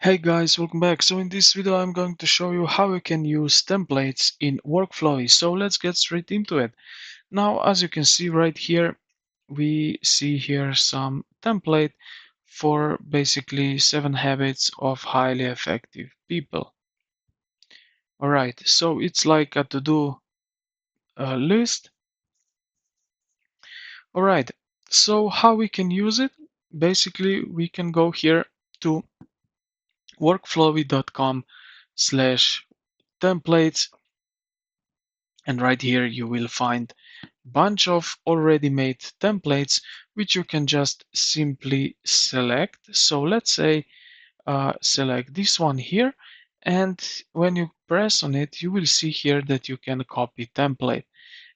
Hey guys, welcome back. So in this video I'm going to show you how you can use templates in WorkFlowy. So let's get straight into it. Now as you can see right here, we see here some template for basically 7 habits of highly effective people. Alright, so it's like a to-do list. Alright, so how we can use it? Basically we can go here to workflowy.com/templates. And right here you will find bunch of already made templates which you can just simply select. So let's say select this one here, and when you press on it you will see here that you can copy template.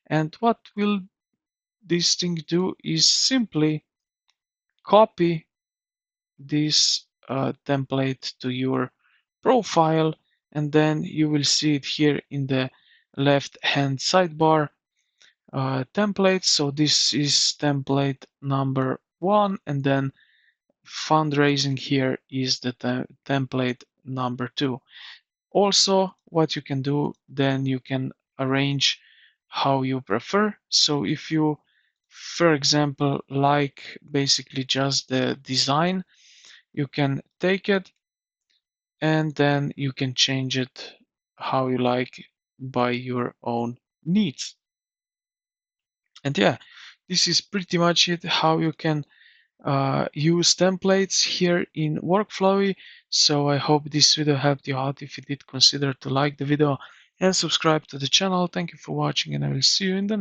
And what will this thing do is simply copy this template to your profile, and then you will see it here in the left hand sidebar templates. So this is template number 1, and then fundraising here is the template number 2. Also, what you can do, then you can arrange how you prefer. So if you, for example, like basically just the design, you can take it and then you can change it how you like by your own needs. And yeah, this is pretty much it, how you can use templates here in WorkFlowy. So I hope this video helped you out. If you did, consider to like the video and subscribe to the channel. Thank you for watching, and I will see you in the next